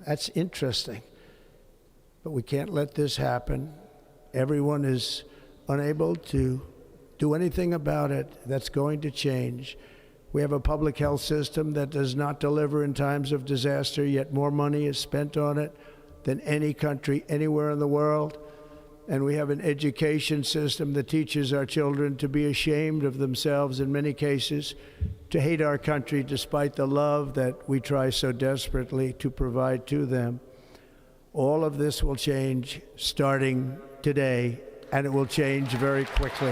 That's interesting. But we can't let this happen. Everyone is unable to do anything about it. That's going to change. We have a public health system that does not deliver in times of disaster, yet more money is spent on it than any country anywhere in the world. And we have an education system that teaches our children to be ashamed of themselves in many cases, to hate our country despite the love that we try so desperately to provide to them. All of this will change starting today, and it will change very quickly.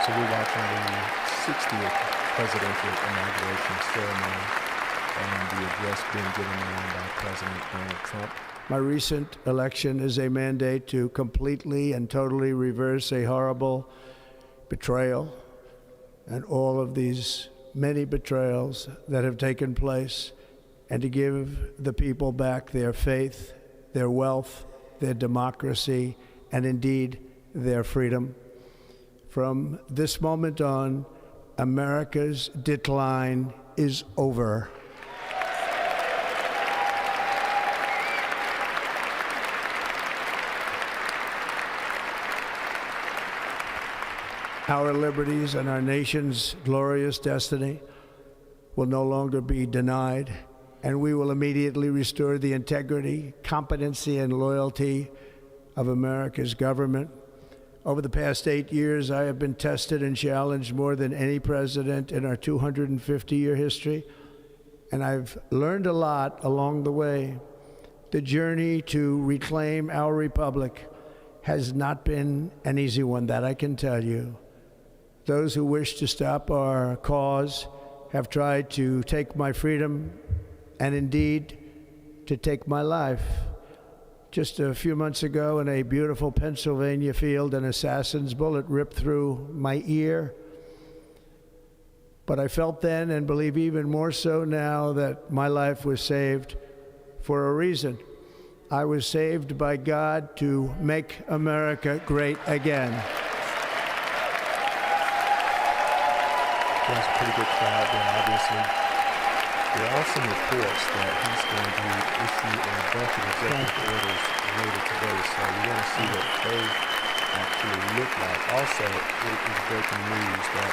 So we're watching the 60th presidential inauguration ceremony and the address being given by President Donald Trump. My recent election is a mandate to completely and totally reverse a horrible betrayal and all of these many betrayals that have taken place, and to give the people back their faith, their wealth, their democracy, and indeed their freedom. From this moment on, America's decline is over. Our liberties and our nation's glorious destiny will no longer be denied, and we will immediately restore the integrity, competency, and loyalty of America's government. Over the past 8 years, I have been tested and challenged more than any president in our 250-year history, and I've learned a lot along the way. The journey to reclaim our republic has not been an easy one, that I can tell you. Those who wish to stop our cause have tried to take my freedom and indeed to take my life. Just a few months ago in a beautiful Pennsylvania field, an assassin's bullet ripped through my ear. But I felt then, and believe even more so now, that my life was saved for a reason. I was saved by God to make America great again. That's a pretty good crowd there, obviously. There are some reports that he's going to issue a bunch of executive orders later today, so we want to see what they actually look like. Also, it is breaking news that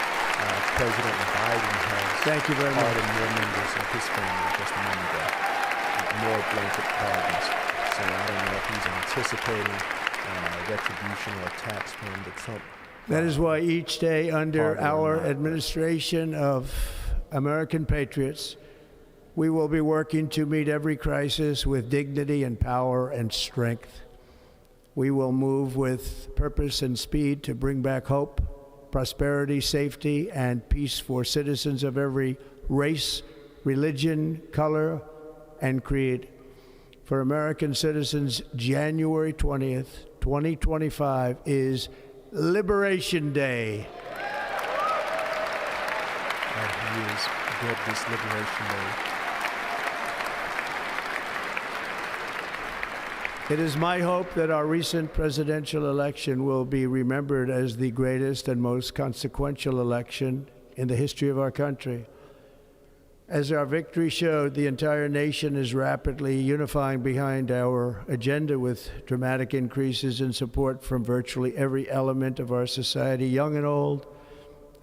President Biden has pardoned more members of his family just a moment ago. More blanket pardons. So I don't know if he's anticipating retribution or attacks from the Trump. That is why each day under our administration of American patriots, we will be working to meet every crisis with dignity and power and strength. We will move with purpose and speed to bring back hope, prosperity, safety, and peace for citizens of every race, religion, color, and creed. For American citizens, January 20th, 2025 is Liberation Day. And he is good this Liberation Day. It is my hope that our recent presidential election will be remembered as the greatest and most consequential election in the history of our country. As our victory showed, the entire nation is rapidly unifying behind our agenda with dramatic increases in support from virtually every element of our society, young and old,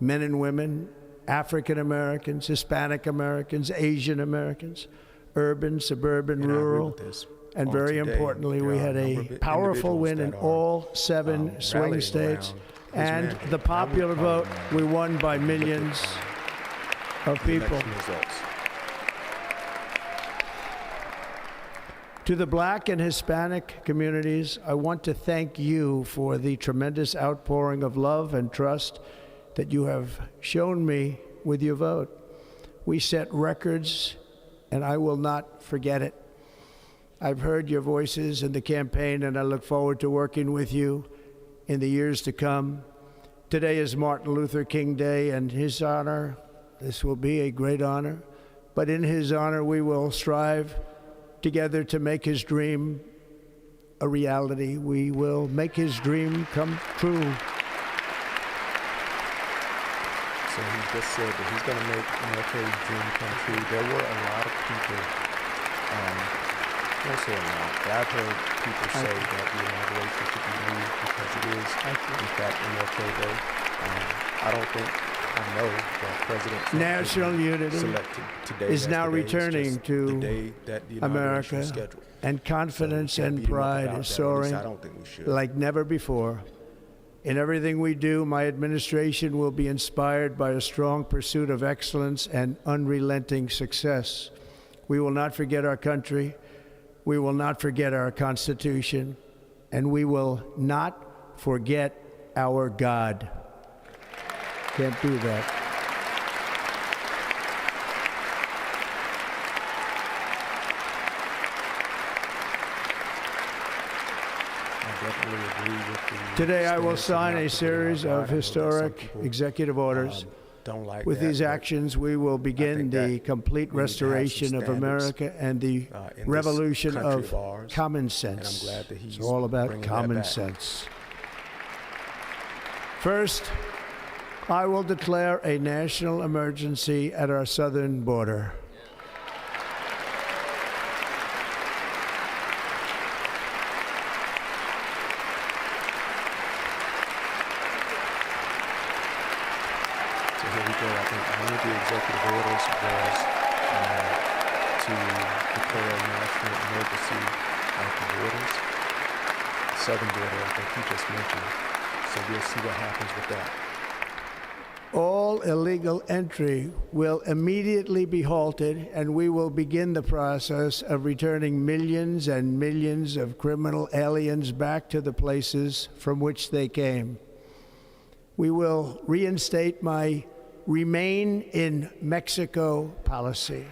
men and women, African Americans, Hispanic Americans, Asian Americans, urban, suburban, rural. And very importantly, we had a powerful win in all 7 swing states. And the popular vote, we won by millions of people. To the Black and Hispanic communities, I want to thank you for the tremendous outpouring of love and trust that you have shown me with your vote. We set records, and I will not forget it. I've heard your voices in the campaign, and I look forward to working with you in the years to come. Today is Martin Luther King Day, and his honor, this will be a great honor, but in his honor we will strive together to make his dream a reality. We will make his dream come true. So he just said that he's going to make MLK's dream come true. There were a lot of people More so than not. I've heard people say that the inauguration should be moved because it is, in fact, MLK Day. I know that President Trump National unity selected today is as now the day. It's returning just to the day that the inauguration is America, scheduled. and confidence So we can't and beat 'em up pride about is that, or at least soaring I don't think we should. like never before. In everything we do, my administration will be inspired by a strong pursuit of excellence and unrelenting success. We will not forget our country. We will not forget our Constitution. And we will not forget our God. Can't do that. I definitely agree with the Today, I will stance sign not a to forget series our God. I know of that historic some people, executive orders. don't like With that, these but actions, we will begin think that the complete we need to have some restoration of standards, America and the in this revolution country of of ours, common sense. and I'm glad that he's It's all about bringing that common back. sense. First, I will declare a national emergency at our southern border. So here we go. I think one of the executive orders was to declare a national emergency at the borders. Southern border, I think you just mentioned. So we'll see what happens with that. All illegal entry will immediately be halted, and we will begin the process of returning millions and millions of criminal aliens back to the places from which they came. We will reinstate my Remain in Mexico policy.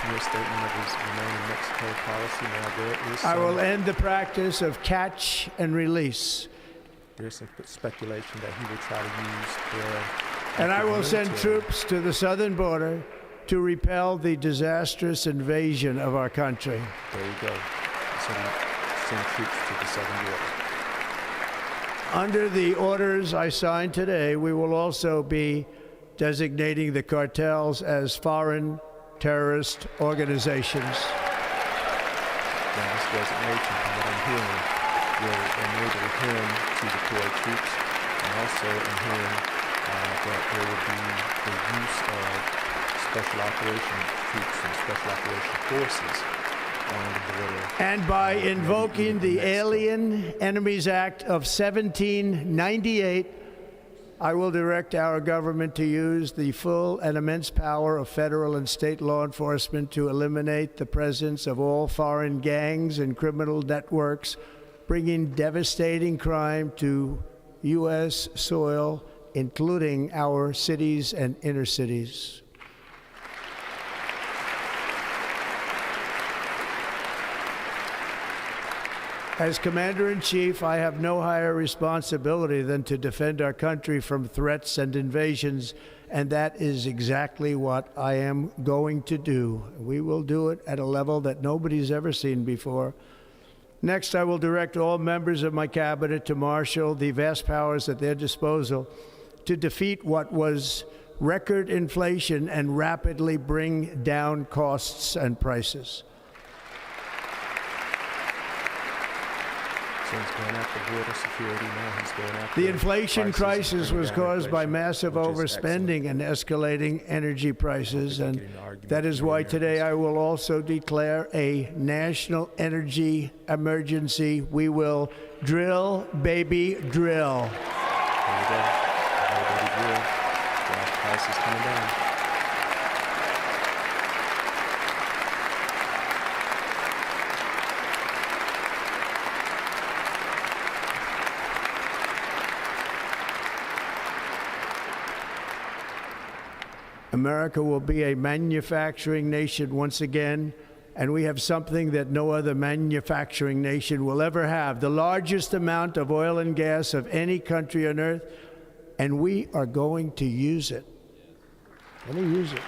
Your statement of his Remain in Mexico policy. Now there is I will some, end the practice of catch and release, there's some speculation that he will try to use their and I active will send military. troops to the southern border to repel the disastrous invasion of our country. There you go. So send troops to the southern border. Under the orders I signed today, we will also be designating the cartels as foreign terrorist organizations. Now, this designation, from what I'm hearing, will enable him to deploy troops, and also I'm hearing that there will be the use of special operation troops and special operation forces on the border. And by maybe invoking even the Mexico. Alien Enemies Act of 1798, I will direct our government to use the full and immense power of federal and state law enforcement to eliminate the presence of all foreign gangs and criminal networks, bringing devastating crime to U.S. soil, including our cities and inner cities. As Commander-in-Chief, I have no higher responsibility than to defend our country from threats and invasions, and that is exactly what I am going to do. We will do it at a level that nobody's ever seen before. Next, I will direct all members of my cabinet to marshal the vast powers at their disposal to defeat what was record inflation and rapidly bring down costs and prices. So he's going after border security now. He's going after The inflation prices and crisis bringing was down caused by inflation, massive which is overspending and escalating energy prices, think and we get in an argument that is with why Americans. today I will also declare a national energy emergency. We will drill, baby, drill. There you go. Everybody good. Gas prices coming down. America will be a manufacturing nation once again, and we have something that no other manufacturing nation will ever have, the largest amount of oil and gas of any country on earth, and we are going to use it. Going to use it.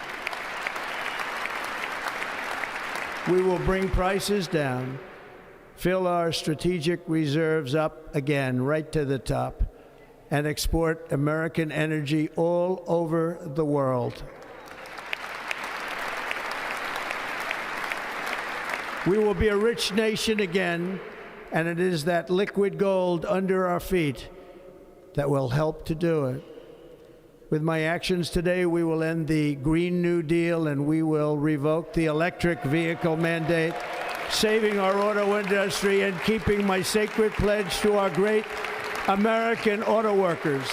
We will bring prices down, fill our strategic reserves up again, right to the top, and export American energy all over the world. We will be a rich nation again, and it is that liquid gold under our feet that will help to do it. With my actions today, we will end the Green New Deal and we will revoke the electric vehicle mandate, saving our auto industry and keeping my sacred pledge to our great American auto workers.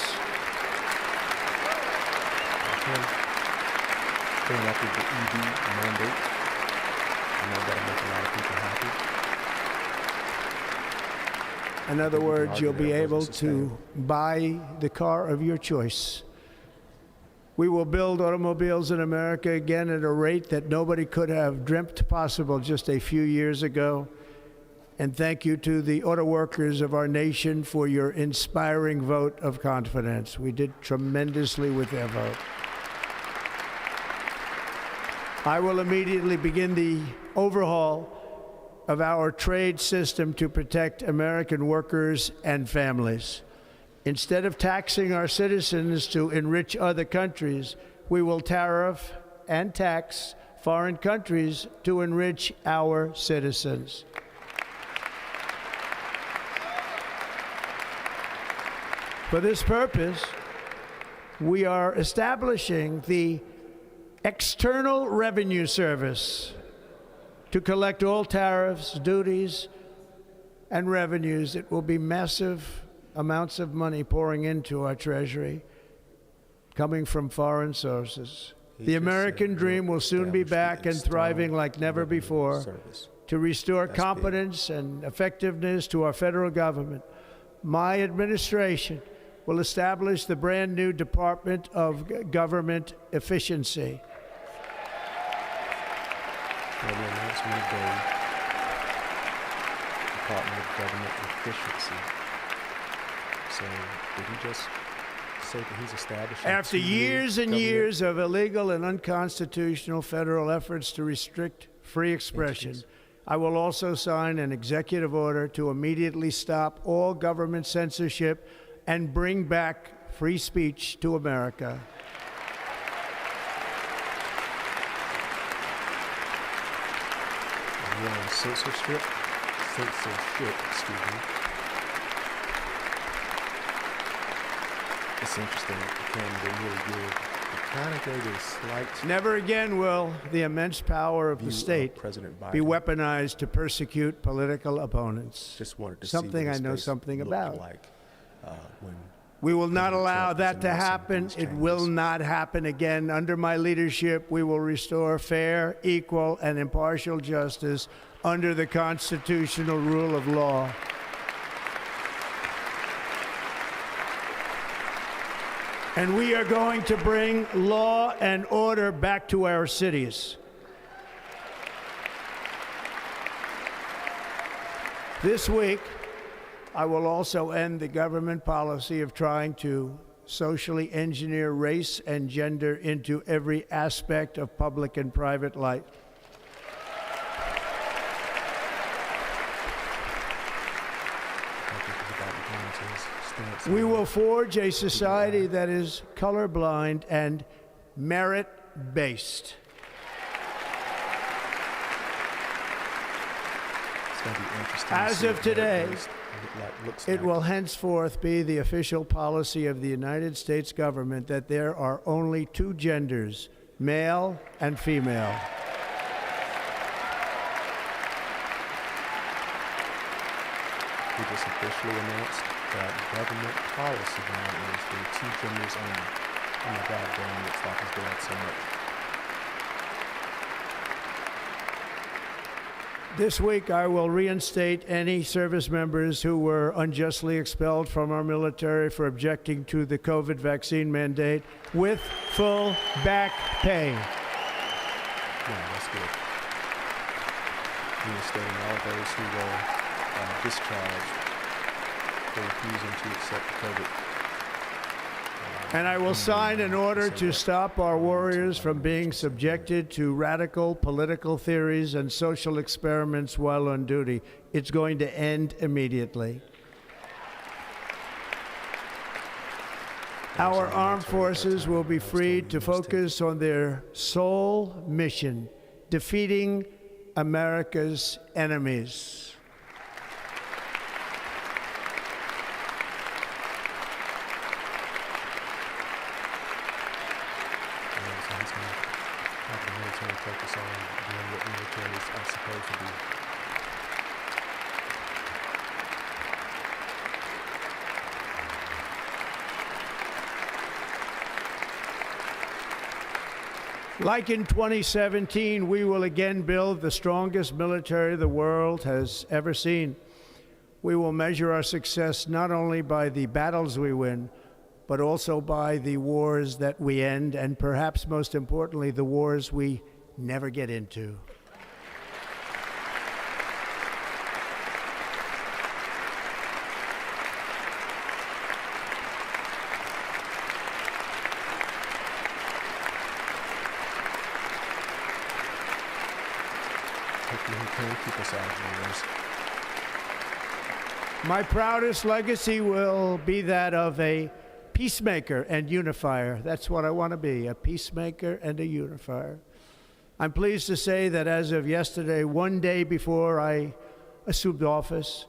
Going after the EV mandate, I know that'll make a lot of people happy. In other words, you'll be that able wasn't to buy the car of your choice. We will build automobiles in America again at a rate that nobody could have dreamt possible just a few years ago. And thank you to the auto workers of our nation for your inspiring vote of confidence. We did tremendously with their vote. I will immediately begin the overhaul of our trade system to protect American workers and families. Instead of taxing our citizens to enrich other countries, we will tariff and tax foreign countries to enrich our citizens. For this purpose, we are establishing the External Revenue Service to collect all tariffs, duties, and revenues. It will be massive amounts of money pouring into our treasury, coming from foreign sources. The American dream will soon be back and thriving like never before to restore competence and effectiveness to our federal government. My administration will establish the brand new Department of Government Efficiency. The announcement of the Department of Government Efficiency. So did he just say that he's establishing? After years and years of illegal and unconstitutional federal efforts to restrict free expression, I will also sign an executive order to immediately stop all government censorship and bring back free speech to America. Yeah, censorship, excuse me. It's interesting. They really give. It kind of gave a slight. Never again will the immense power of the state President Biden be weaponized to persecute political opponents. Just wanted to something see what I his know face something looked about. Like, when We will not President allow Trump was that to announcing happen. these It will changes. not happen again. Under my leadership, we will restore fair, equal, and impartial justice under the constitutional rule of law. And we are going to bring law and order back to our cities. This week, I will also end the government policy of trying to socially engineer race and gender into every aspect of public and private life. We will forge a society that is colorblind and merit-based. As of today, it will henceforth be the official policy of the United States government that there are only two genders, male and female. We just officially announced that government policy now is for two genders only. Oh my God, Dan looks like his dad so much. This week, I will reinstate any service members who were unjustly expelled from our military for objecting to the COVID vaccine mandate with full back pay. Yeah, that's good. Reinstating all those who were discharged for refusing to accept COVID. And I will sign an order to stop our warriors from being subjected to radical political theories and social experiments while on duty. It's going to end immediately. Our armed forces will be freed to focus on their sole mission, defeating America's enemies. So he's going to have the military focus on doing what militaries are supposed to do. Like in 2017, we will again build the strongest military the world has ever seen. We will measure our success not only by the battles we win, but also by the wars that we end, and perhaps most importantly, the wars we never get into. Hopefully he can keep us out of wars. My proudest legacy will be that of a peacemaker and unifier. That's what I want to be, a peacemaker and a unifier. I'm pleased to say that as of yesterday, one day before I assumed office,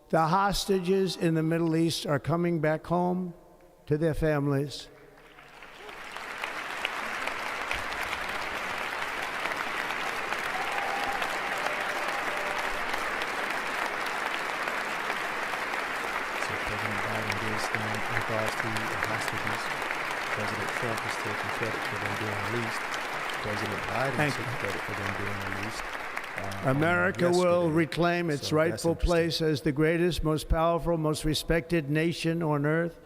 the hostages in the Middle East are coming back home to their families. President Biden did stand in regards to the hostages. President Trump is taking credit for them being released. President Biden took credit for them being released. America will reclaim its So that's rightful interesting. place as the greatest, most powerful, most respected nation on earth,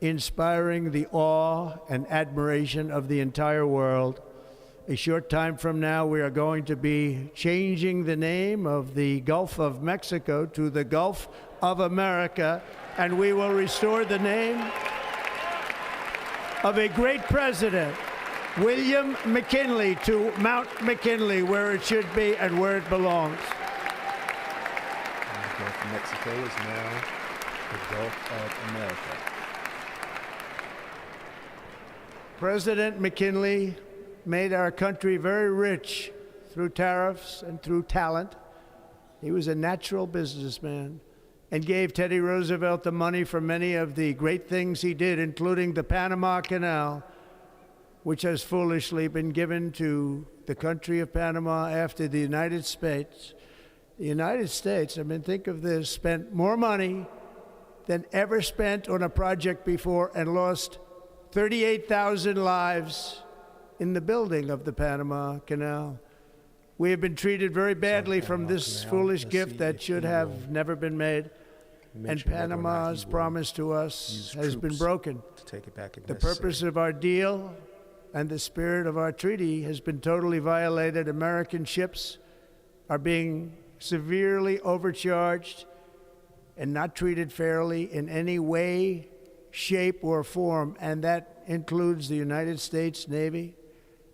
inspiring the awe and admiration of the entire world. A short time from now, we are going to be changing the name of the Gulf of Mexico to the Gulf of America, and we will restore the name of a great president, William McKinley, to Mount McKinley, where it should be and where it belongs. And the Gulf of Mexico is now the Gulf of America. President McKinley made our country very rich through tariffs and through talent. He was a natural businessman and gave Teddy Roosevelt the money for many of the great things he did, including the Panama Canal, which has foolishly been given to the country of Panama after the United States. The United States, I mean, think of this, spent more money than ever spent on a project before and lost 38,000 lives in the building of the Panama Canal. We have been treated very badly from this foolish gift that should have never been made. And Panama's promise to us has been broken. To take it back if The necessary. purpose of our deal and the spirit of our treaty has been totally violated. American ships are being severely overcharged and not treated fairly in any way, shape, or form, and that includes the United States Navy.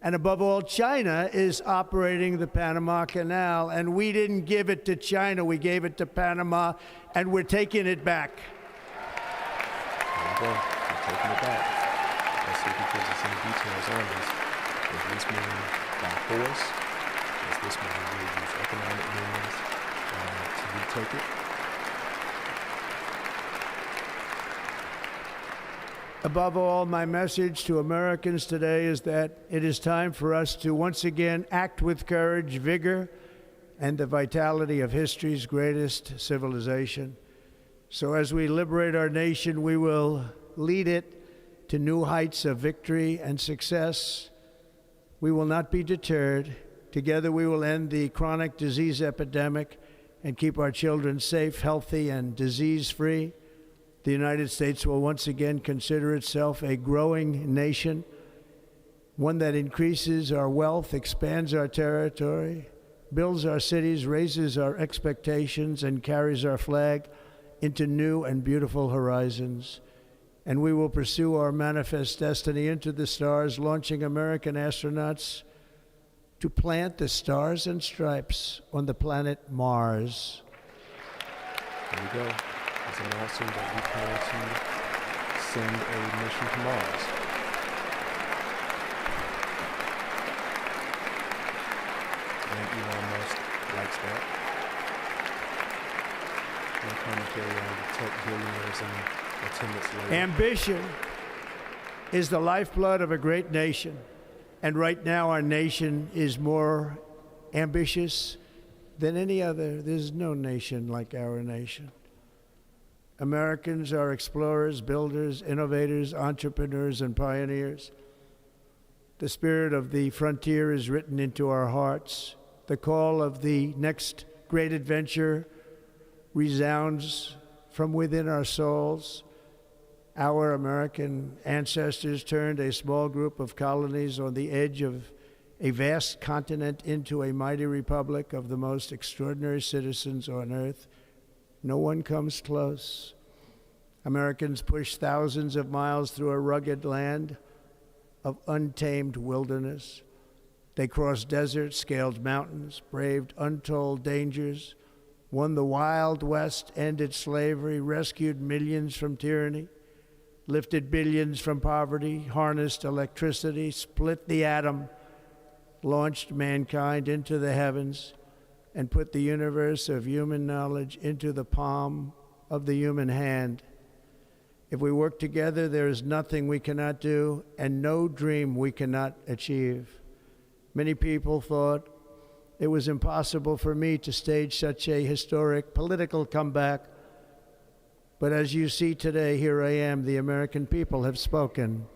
And above all, China is operating the Panama Canal, and we didn't give it to China, we gave it to Panama, and we're taking it back. There you go. We're taking it back. Let's see if he gives us any details on this. Does this mean by force? Does this mean we'll use economic means to retake it? Above all, my message to Americans today is that it is time for us to once again act with courage, vigor, and the vitality of history's greatest civilization. So as we liberate our nation, we will lead it to new heights of victory and success. We will not be deterred. Together we will end the chronic disease epidemic and keep our children safe, healthy, and disease-free. The United States will once again consider itself a growing nation, one that increases our wealth, expands our territory, builds our cities, raises our expectations, and carries our flag into new and beautiful horizons. And we will pursue our manifest destiny into the stars, launching American astronauts to plant the stars and stripes on the planet Mars. There we go. It's announcing that we plan to send a mission to Mars. and Elon Musk likes that. No commentary on the tech billionaires and attendance later. Ambition is the lifeblood of a great nation. And right now, our nation is more ambitious than any other. There's no nation like our nation. Americans are explorers, builders, innovators, entrepreneurs, and pioneers. The spirit of the frontier is written into our hearts. The call of the next great adventure resounds from within our souls. Our American ancestors turned a small group of colonies on the edge of a vast continent into a mighty republic of the most extraordinary citizens on earth. No one comes close. Americans pushed thousands of miles through a rugged land of untamed wilderness. They crossed deserts, scaled mountains, braved untold dangers, won the Wild West, ended slavery, rescued millions from tyranny, lifted billions from poverty, harnessed electricity, split the atom, launched mankind into the heavens, and put the universe of human knowledge into the palm of the human hand. If we work together, there is nothing we cannot do and no dream we cannot achieve. Many people thought it was impossible for me to stage such a historic political comeback. But as you see today, here I am. The American people have spoken.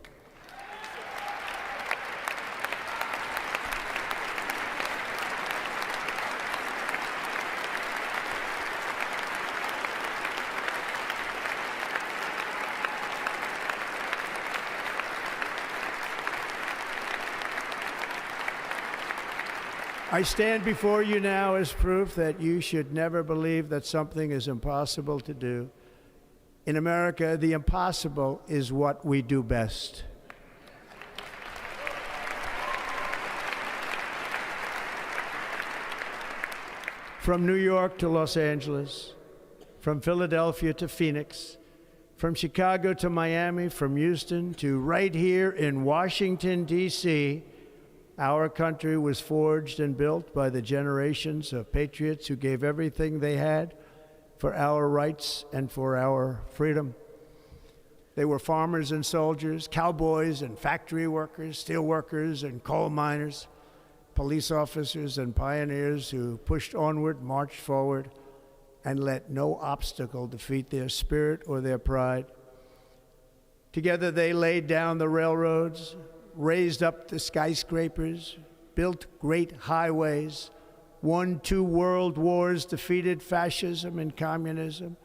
I stand before you now as proof that you should never believe that something is impossible to do. In America, the impossible is what we do best. From New York to Los Angeles, from Philadelphia to Phoenix, from Chicago to Miami, from Houston to right here in Washington, D.C., our country was forged and built by the generations of patriots who gave everything they had for our rights and for our freedom. They were farmers and soldiers, cowboys and factory workers, steel workers and coal miners, police officers and pioneers who pushed onward, marched forward, and let no obstacle defeat their spirit or their pride. Together they laid down the railroads, raised up the skyscrapers, built great highways, won 2 world wars, defeated fascism and communism,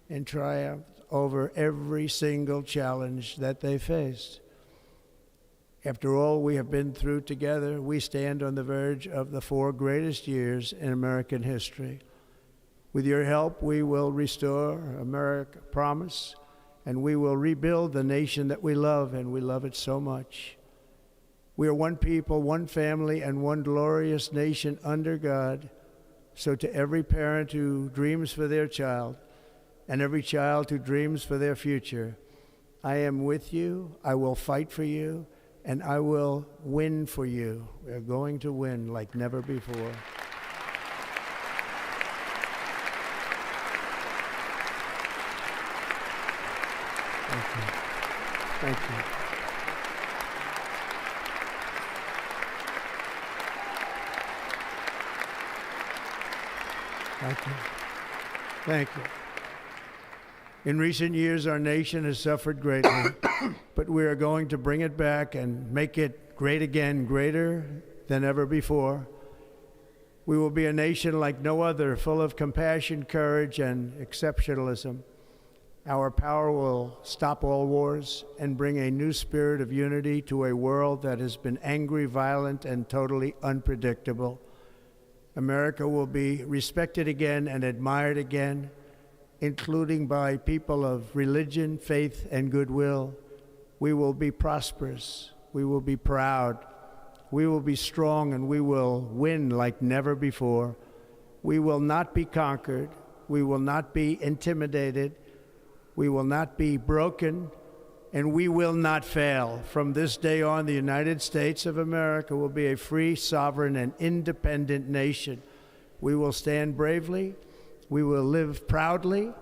and triumphed over every single challenge that they faced. After all we have been through together, we stand on the verge of the 4 greatest years in American history. With your help, we will restore America, promise, and we will rebuild the nation that we love, and we love it so much. We are one people, one family, and one glorious nation under God. So to every parent who dreams for their child, and every child who dreams for their future, I am with you, I will fight for you, and I will win for you. We are going to win like never before. Thank you. Thank you. Thank you. Thank you. In recent years, our nation has suffered greatly, but we are going to bring it back and make it great again, greater than ever before. We will be a nation like no other, full of compassion, courage, and exceptionalism. Our power will stop all wars and bring a new spirit of unity to a world that has been angry, violent, and totally unpredictable. America will be respected again and admired again, including by people of religion, faith, and goodwill. We will be prosperous. We will be proud. We will be strong, and we will win like never before. We will not be conquered. We will not be intimidated. We will not be broken. and we will not fail. From this day on, the United States of America will be a free, sovereign, and independent nation. We will stand bravely, we will live proudly,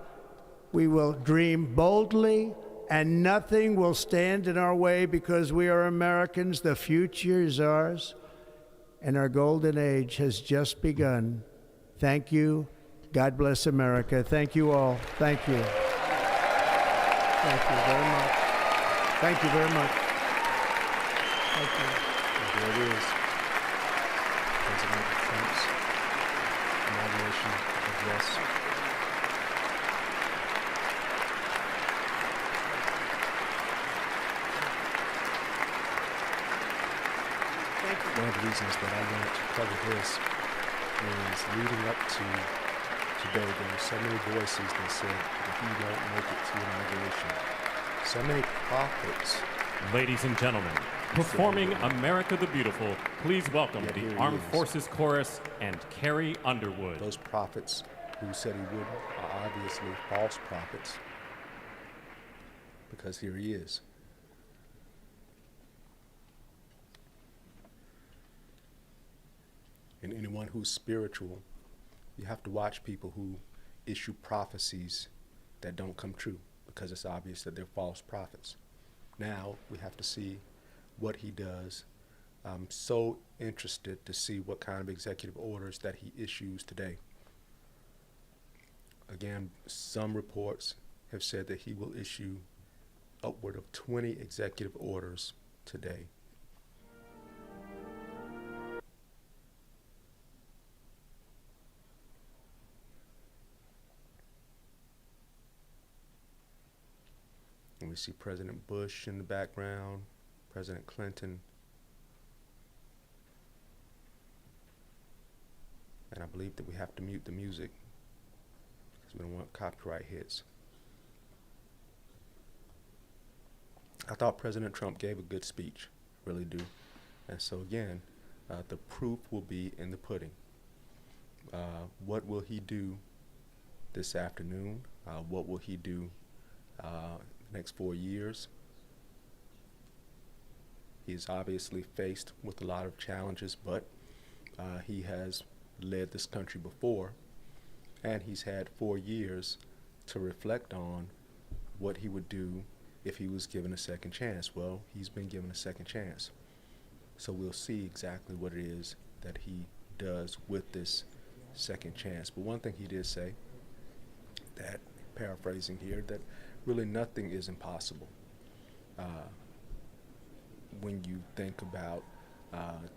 we will dream boldly, and nothing will stand in our way because we are Americans. The future is ours, and our golden age has just begun. Thank you. God bless America. Thank you all. Thank you. Thank you very much. Thank you very much. Thank you. And there it is. President Trump's inauguration address. One of the reasons that I wanted to cover this is leading up to today, there were so many voices that said that he won't make it to inauguration. So many prophets. Ladies and gentlemen, performing America the Beautiful, please welcome Yeah, here the he Armed is. Forces Chorus and Carrie Underwood. Those prophets who said he wouldn't are obviously false prophets, because here he is. And anyone who's spiritual, you have to watch people who issue prophecies that don't come true, because it's obvious that they're false prophets. Now we have to see what he does. I'm so interested to see what kind of executive orders that he issues today. Again, some reports have said that he will issue upward of 20 executive orders today. And we see President Bush in the background, President Clinton, and I believe that we have to mute the music because we don't want copyright hits. I thought President Trump gave a good speech, really do. And so again, the proof will be in the pudding. What will he do this afternoon? What will he do the next 4 years? He is obviously faced with a lot of challenges, but he has led this country before, and he's had 4 years to reflect on what he would do if he was given a second chance. Well, he's been given a second chance. So we'll see exactly what it is that he does with this second chance. But one thing he did say, that, paraphrasing here, that really nothing is impossible when you think about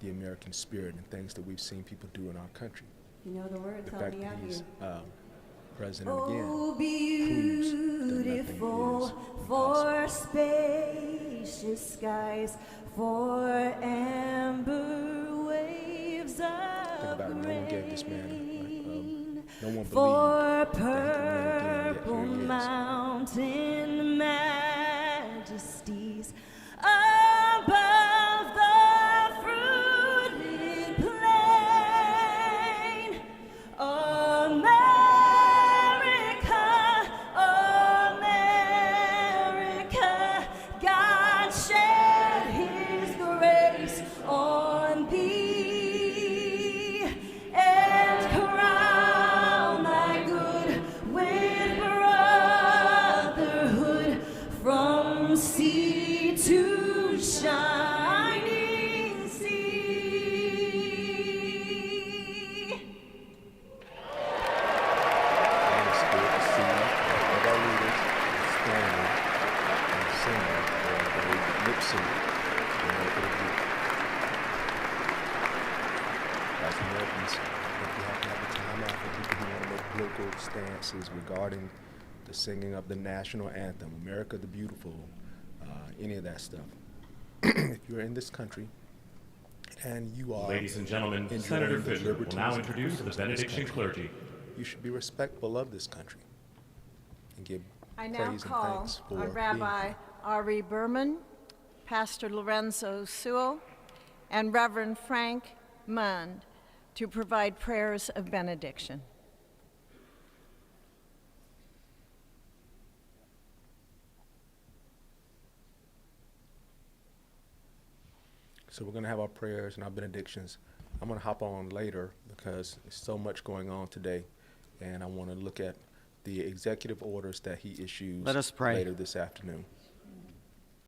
the American spirit and things that we've seen people do in our country. You know the words, The help fact me that out he's here. president again Oh, proves that nothing beautiful is for impossible. spacious skies, for amber waves Think of about it, no one gave this man, rain, no one for believed that he could win again, yet purple here he is. mountain majesties above the fruited plain. America, God shed his grace on thee and crown thy good with brotherhood from sea to shining sea. And it's good to see that all of our leaders are standing and singing, or they lip sync, America the Beautiful. As Americans, I think we have to have a time out for people who want to make political stances regarding the singing of the national anthem, America the Beautiful, any of that stuff. If you're in this country and you are Ladies and gentlemen, enjoying Senator the Fisher will liberties now and introduce freedoms the of this benediction country, clergy. you should be respectful of this country and give I now praise and call thanks for on being Rabbi here. Ari Berman, Pastor Lorenzo Sewell, and Reverend Frank Mund to provide prayers of benediction. So we're going to have our prayers and our benedictions. I'm going to hop on later because there's so much going on today, and I want to look at the executive orders that he issues Let us pray. later this afternoon.